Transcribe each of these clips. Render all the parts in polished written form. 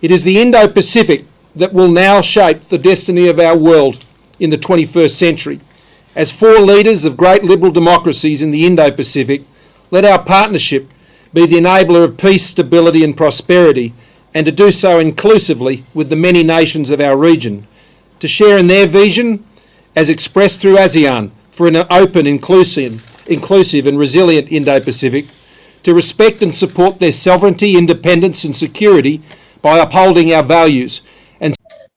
It is the Indo-Pacific that will now shape the destiny of our world in the 21st century. As four leaders of great liberal democracies in the Indo-Pacific, let our partnership be the enabler of peace, stability and prosperity, and to do so inclusively with the many nations of our region, to share in their vision as expressed through ASEAN for an open, inclusive and resilient Indo-Pacific, to respect and support their sovereignty, independence and security by upholding our values. And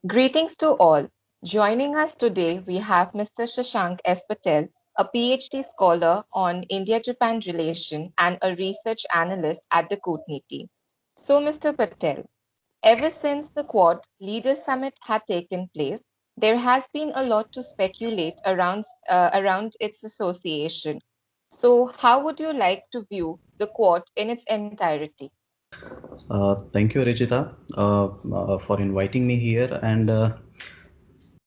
Greetings to all. Joining us today, we have Mr. Shashank Patel, a PhD scholar on India-Japan relation and a research analyst at the Kootaniti. So, Mr. Patel, ever since the Quad Leaders Summit had taken place, there has been a lot to speculate around its association. So, how would you like to view the Quad in its entirety? Thank you, Arijita, for inviting me here. And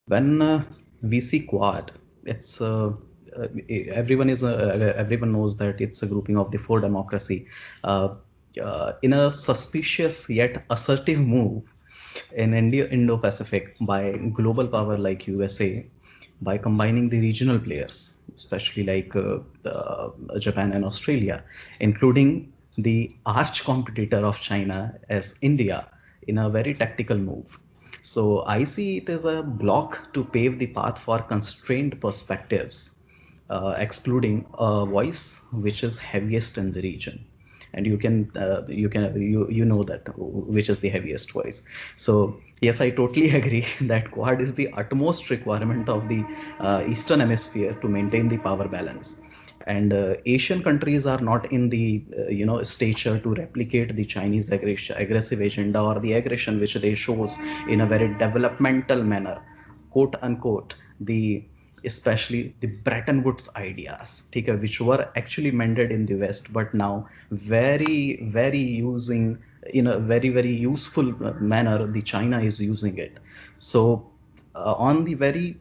when we see Quad, it's everyone knows that it's a grouping of the four democracy in a suspicious yet assertive move in Indo-Pacific by global power like USA, by combining the regional players, especially like Japan and Australia, including the arch competitor of China as India, in a very tactical move. So I see it as a block to pave the path for constrained perspectives, excluding a voice which is heaviest in the region. And you know that which is the heaviest voice. So yes, I totally agree that Quad is the utmost requirement of the Eastern Hemisphere to maintain the power balance. And Asian countries are not in the stature to replicate the Chinese aggressive agenda or the aggression which they shows in a very developmental manner, quote unquote, the especially the Bretton Woods ideas, which were actually mended in the West, but now very using in a very useful manner. The China is using it. So on the very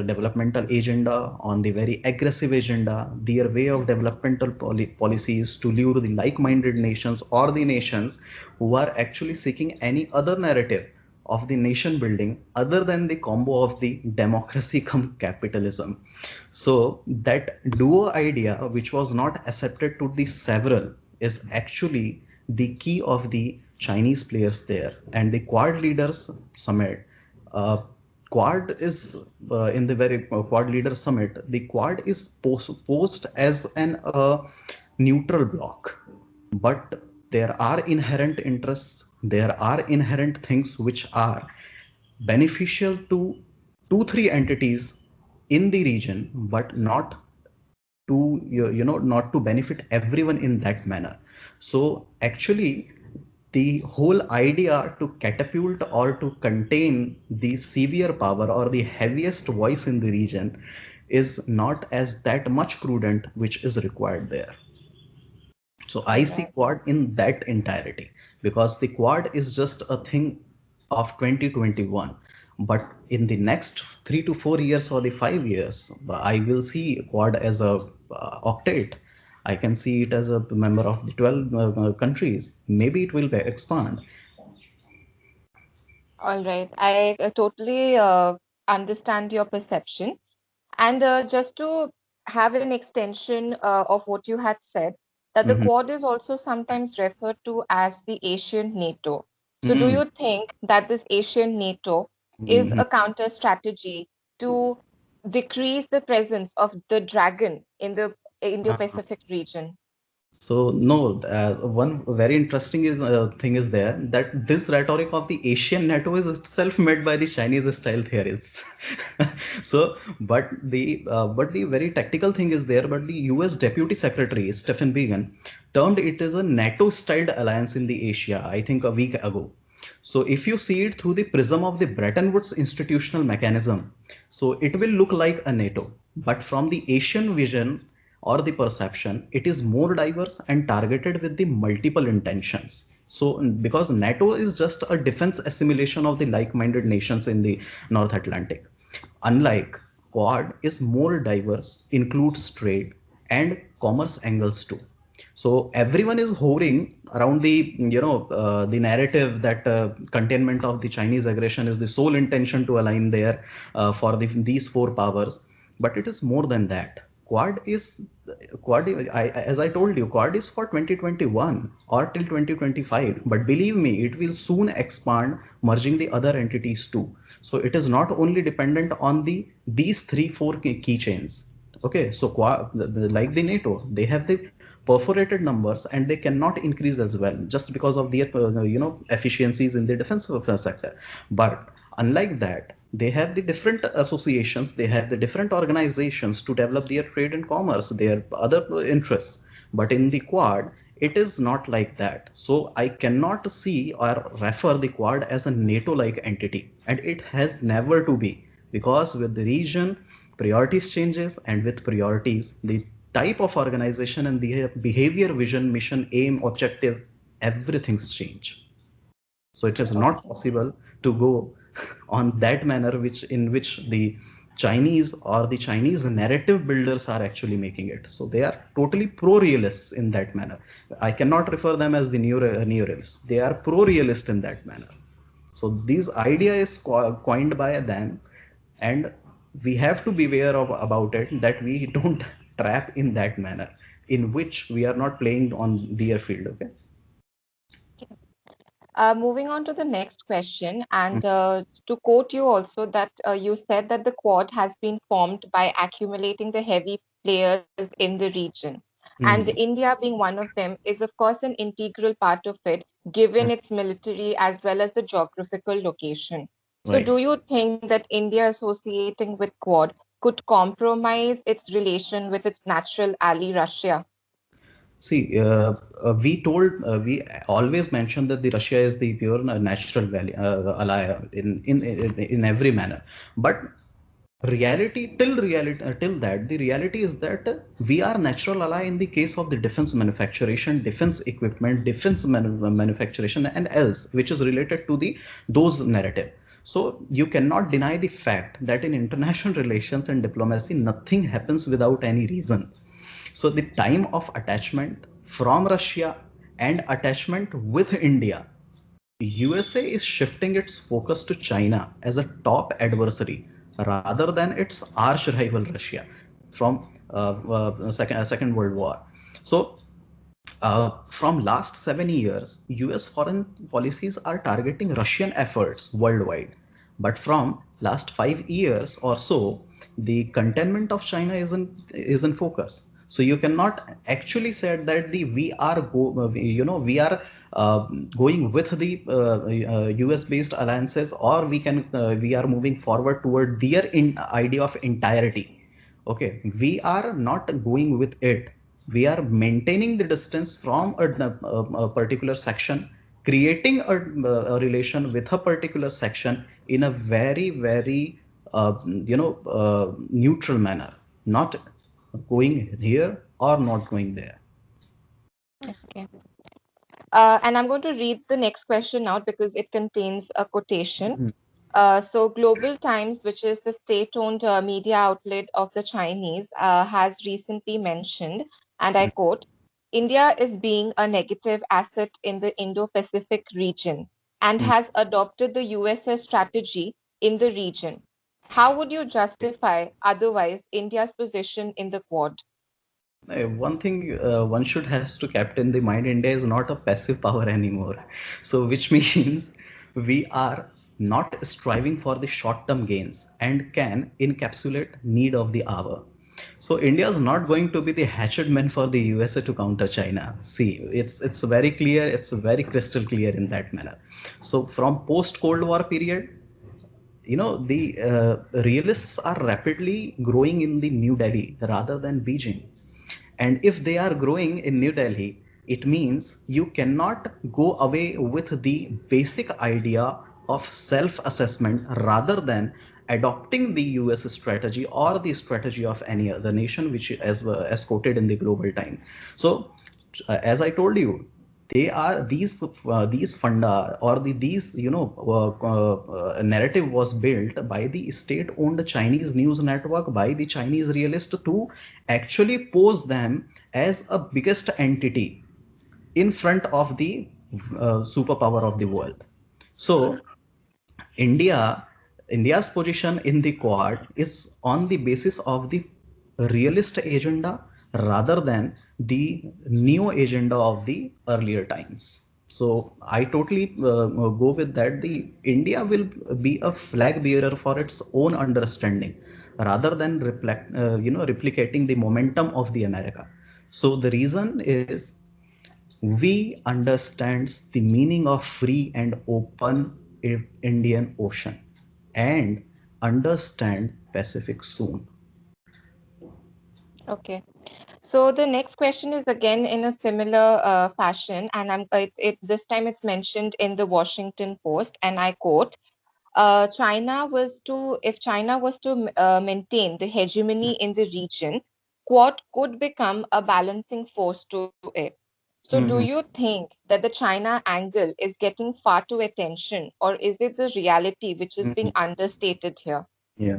developmental agenda, on the very aggressive agenda, their way of developmental policies to lure the like-minded nations or the nations who are actually seeking any other narrative of the nation building other than the combo of the democracy come capitalism. So that duo idea, which was not accepted to the several, is actually the key of the Chinese players there. And the Quad leaders summit, uh, Quad is in the very Quad leaders summit, the Quad is posed as an neutral bloc, but there are inherent interests, there are inherent things which are beneficial to two three entities in the region, but not to not to benefit everyone in that manner. So actually the whole idea to catapult or to contain the severe power or the heaviest voice in the region is not as that much prudent which is required there. So I All see right. Quad in that entirety, because the Quad is just a thing of 2021. But in the next 3 to 4 years or the 5 years, I will see Quad as a octet. I can see it as a member of the 12 countries. Maybe it will expand. All right. I totally understand your perception. And just to have an extension of what you had said, that the Mhm. Quad is also sometimes referred to as the Asian NATO. So, do Mhm. you think that this Asian NATO is Mhm. a counter strategy to decrease the presence of the dragon in the Indo-Pacific region? So no, one very interesting thing is there that this rhetoric of the Asian NATO is itself made by the Chinese style theorists. So, but the very tactical thing is there. But the U.S. Deputy Secretary Stephen Biegun termed it as a NATO-styled alliance in the Asia, I think a week ago. So if you see it through the prism of the Bretton Woods institutional mechanism, so it will look like a NATO. But from the Asian vision or the perception, it is more diverse and targeted with the multiple intentions. So because NATO is just a defense assimilation of the like-minded nations in the North Atlantic. Unlike Quad is more diverse, includes trade and commerce angles too. So everyone is hovering around the narrative that containment of the Chinese aggression is the sole intention to align there for these four powers. But it is more than that. Quad is Quad. As I told you, Quad is for 2021 or till 2025. But believe me, it will soon expand, merging the other entities too. So it is not only dependent on these three four keychains. Okay, so like the NATO, they have the perforated numbers and they cannot increase as well just because of their efficiencies in the defense sector. But unlike that, they have the different associations, they have the different organizations to develop their trade and commerce, their other interests. But in the Quad, it is not like that. So I cannot see or refer the Quad as a NATO like entity, and it has never to be, because with the region priorities changes, and with priorities the type of organization and the behavior, vision, mission, aim, objective, everything's change. So it is not Okay. possible to go on that manner which the Chinese or the Chinese narrative builders are actually making it. So they are totally pro-realists in that manner. I cannot refer them as the neorealists. They are pro-realist in that manner. So this idea is coined by them, and we have to be aware of about it, that we don't trap in that manner in which we are not playing on their field. Okay. Moving on to the next question, and to quote you also that you said that the Quad has been formed by accumulating the heavy players in the region. And Hmm. India, being one of them, is of course an integral part of it, given its military as well as the geographical location. So, Right. do you think that India associating with Quad could compromise its relation with its natural ally, Russia? See, we always mention that the Russia is the pure natural value, ally in every manner. But till that, the reality is that we are natural ally in the case of the defense manufacturation, defense equipment, defense manufacturation, and else which is related to the those narrative. So you cannot deny the fact that in international relations and diplomacy, nothing happens without any reason. So the time of attachment from Russia and attachment with India, USA is shifting its focus to China as a top adversary rather than its arch rival Russia from Second World War. So from last 7 years, US foreign policies are targeting Russian efforts worldwide. But from last 5 years or so, the containment of China is in focus. So you cannot actually say that we are uh, going with the US based alliances, or we are moving forward toward their idea of entirety. Okay, we are not going with it. We are maintaining the distance from a particular section, creating a relation with a particular section in a very very neutral manner, not going here or not going there. Okay. And I'm going to read the next question out because it contains a quotation. Mhm. So, Global Times, which is the state owned media outlet of the Chinese, has recently mentioned, and I quote, India is being a negative asset in the Indo Pacific region and has adopted the USS strategy in the region. How would you justify otherwise India's position in the Quad? One thing one should has to keep in the mind: India is not a passive power anymore. So, which means we are not striving for the short-term gains and can encapsulate need of the hour. So, India is not going to be the hatchet man for the USA to counter China. See, it's very clear. It's very crystal clear in that manner. So, from post-Cold War period, the realists are rapidly growing in the New Delhi rather than Beijing. And if they are growing in New Delhi, it means you cannot go away with the basic idea of self assessment rather than adopting the US strategy or the strategy of any other nation, which as quoted in the global time. So as I told you, these funda, or these narrative was built by the state-owned Chinese news network, by the Chinese realist, to actually pose them as a biggest entity in front of the superpower of the world. So India, India's position in the Quad is on the basis of the realist agenda rather than the neo agenda of the earlier times. So I totally go with that. The India will be a flag bearer for its own understanding rather than replicating the momentum of the America. So the reason is we understands the meaning of free and open Indian Ocean and understand Pacific soon. Okay. So the next question is again in a similar fashion, and this time it's mentioned in the Washington Post, and I quote: if China was to maintain the hegemony in the region, Quad could become a balancing force to it. So, do you Mhm. think that the China angle is getting far too attention, or is it the reality which is being understated here? Yeah.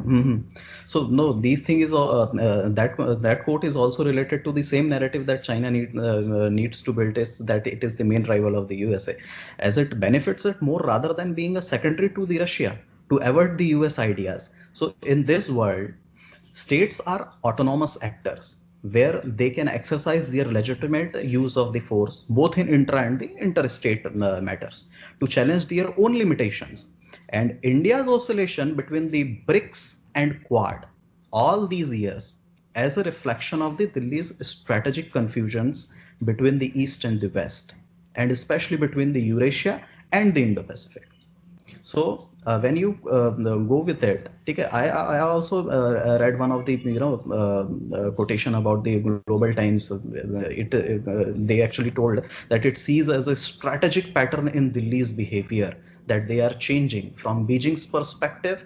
So no, these thing is that quote is also related to the same narrative that China needs to build. It's that it is the main rival of the USA, as it benefits it more rather than being a secondary to the Russia to avert the US ideas. So in this world, states are autonomous actors where they can exercise their legitimate use of the force both in intra and the interstate matters to challenge their own limitations. And India's oscillation between the BRICS and Quad all these years as a reflection of the Delhi's strategic confusions between the East and the West, and especially between the Eurasia and the Indo-Pacific. So when you go with it, okay, I also read one of the quotation about the Global Times. They actually told that it sees as a strategic pattern in Delhi's behavior that they are changing from Beijing's perspective.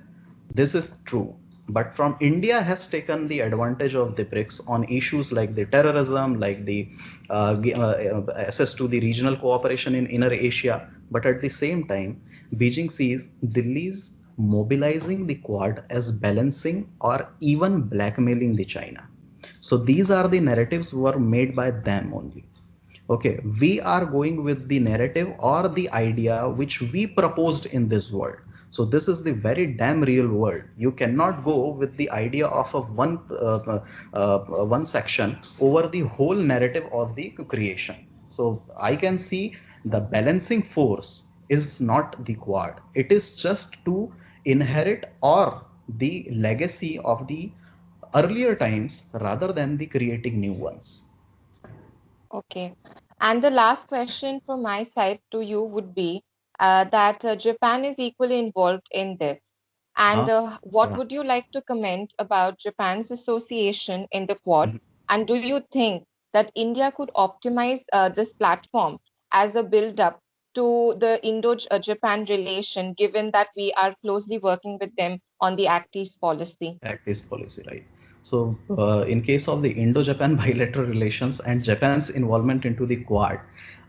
This is true. But from India has taken the advantage of the BRICS on issues like the terrorism, like the access to the regional cooperation in inner Asia. But at the same time, Beijing sees Delhi's mobilizing the Quad as balancing or even blackmailing the China. So these are the narratives were made by them only. Okay, we are going with the narrative or the idea which we proposed in this world. So this is the very damn real world. You cannot go with the idea of a one section over the whole narrative of the creation. So I can see the balancing force is not the Quad. It is just to inherit or the legacy of the earlier times rather than the creating new ones. Okay. And the last question from my side to you would be that Japan is equally involved in this. And Huh? what would you like to comment about Japan's association in the Quad? And do you think that India could optimize this platform as a build-up to the Indo-Japan relation, given that we are closely working with them on the Act East policy? Act East policy, right? So, in case of the Indo-Japan bilateral relations and Japan's involvement into the Quad,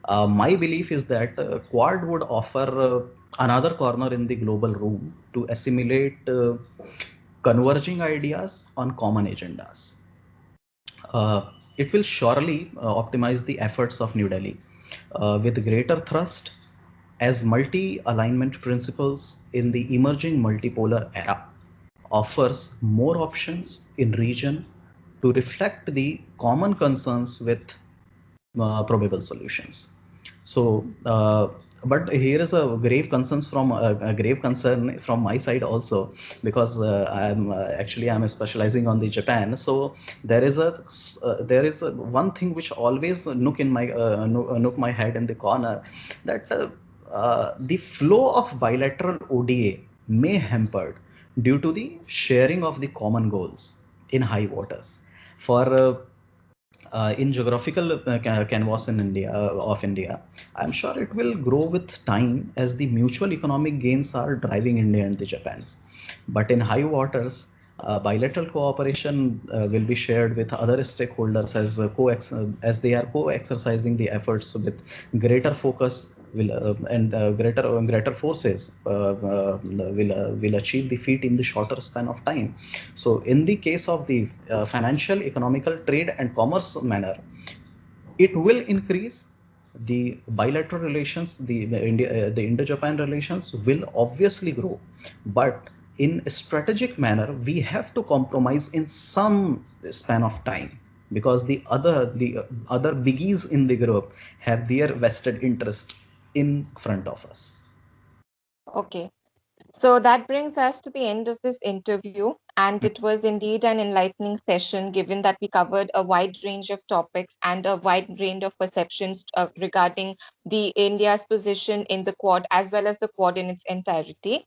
my belief is that Quad would offer another corner in the global room to assimilate converging ideas on common agendas. It will surely optimize the efforts of New Delhi with greater thrust as multi alignment principles in the emerging multipolar era offers more options in region to reflect the common concerns with probable solutions. So, but here is a grave concern from my side also, because I'm specializing on the Japan. So there is one thing which always nook my head in the corner, that the flow of bilateral ODA may hampered due to the sharing of the common goals in high waters. For in geographical canvas in India, I'm sure it will grow with time as the mutual economic gains are driving India and the Japan's. But in high waters, Bilateral cooperation will be shared with other stakeholders as as they are co-exercising the efforts with greater focus will and greater forces will achieve the feat in the shorter span of time. So in the case of the financial, economical, trade and commerce manner, it will increase the bilateral relations. The Indo-Japan relations will obviously grow, but in a strategic manner we have to compromise in some span of time, because the other biggies in the group have their vested interest in front of us. Okay. So that brings us to the end of this interview, and it was indeed an enlightening session given that we covered a wide range of topics and a wide range of perceptions regarding the India's position in the Quad as well as the Quad in its entirety.